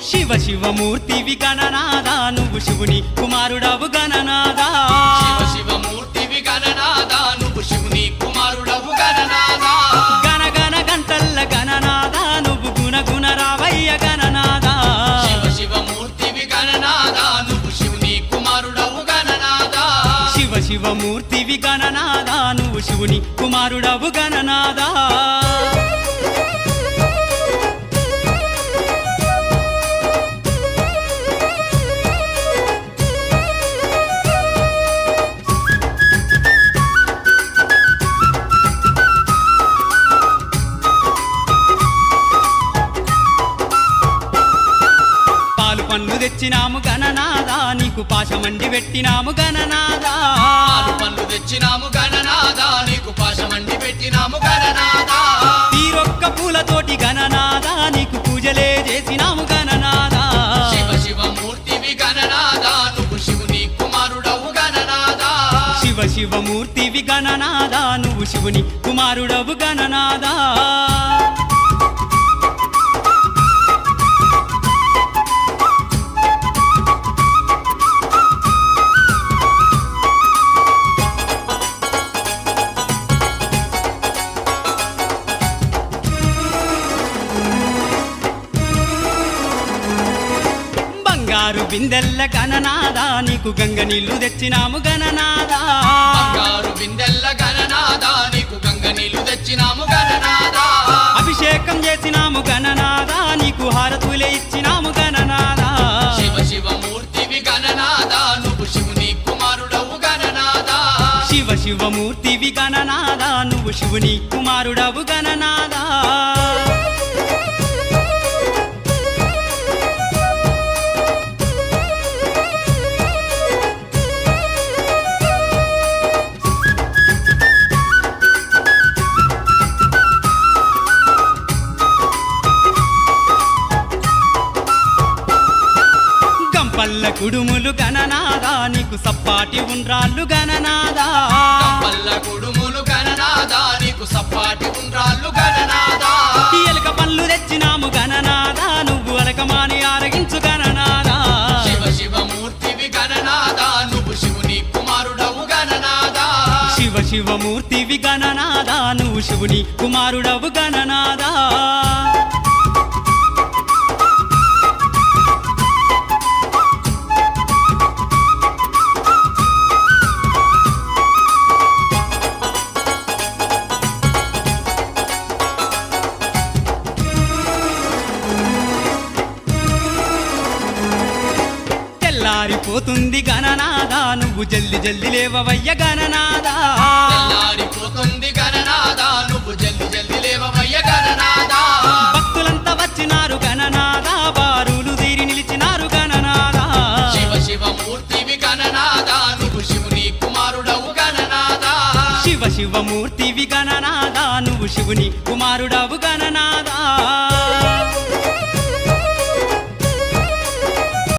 శివ శివమూర్తివి గణనాదా నువ్వు శివుని కుమారుడవు గణనాదా శివ శివమూర్తివి గణనాదా నువ్వు శివుని కుమారుడవు గణనాదా గణ గణ గంటల్ల గణనాదా నువ్వు గుణ గుణ రావయ్య గణనాదా శివ శివమూర్తివి గణనాదా నువ్వు శివుని కుమారుడవు గణనాదా శివ శివమూర్తివి గణనాదా నువ్వు శివుని కుమారుడవు గణనాదా పండ్లు తెచ్చినాము గణనాదా నీకు పాశమండి పెట్టినాము గణనాదా పాలు పండ్లు తెచ్చినాము గణనాదా నీకు పాశమండి పెట్టినాము గణనాదా తీరొక్క పూలతోటి గణనాదా నీకు పూజలే చేసినాము గణనాదా శివ శివమూర్తివి గణనాదా నువ్వు శివుని కుమారుడవు గణనాదా శివ శివమూర్తివి గణనాదా నువ్వు శివుని కుమారుడవు గణనాదా బంగారు బిందెల్ల గణనాదా నీకు గంగ నీళ్లు తెచ్చినాము గణనాదా బంగారు బిందెల్ల గణనాదా నీకు గంగ నీళ్లు తెచ్చినాము గణనాదా అభిషేకం చేసినాము గణనాదా నీకు హారతులే ఇచ్చినాము గణనాదా శివ శివమూర్తివి గణనాదా నువ్వు శివుని కుమారుడవు గణనాదా శివ శివమూర్తివి గణనాదా నువ్వు శివుని కుమారుడవు గణనాదా పల్ల కుడుములు గణనాదా నీకు సప్పాటి ఉండ్రాళ్ళు గణనాదా పల్ల కుడుములు గణనాదా నీకు సప్పాటి ఉండ్రాళ్ళు గణనాదా ఎలక పళ్ళు తెచ్చినాము గణనాదా నువ్వు అలకమాని ఆరగించు గణనాదా శివ శివమూర్తివి గణనాదా నువ్వు శివుని కుమారుడవు గణనాదా శివ శివమూర్తివి గణనాదా నువ్వు శివుని కుమారుడవు గణనాదా తెల్లారిపోతుంది గణనాదా నువ్వు జల్ది జల్ది లేవవయ్య గణనాదా తెల్లారిపోతుంది గణనాదా నువ్వు జల్ది జల్ది లేవవయ్య గణనాదా భక్తులంతా వచ్చినారు గణనాదా బారులు తీరి నిలిచినారు గణనాదా శివ శివమూర్తివి గణనాదా నువ్వు శివుని కుమారుడవు గణనాదా శివ శివమూర్తివి గణనాదా నువ్వు శివుని కుమారుడవు గణనాదా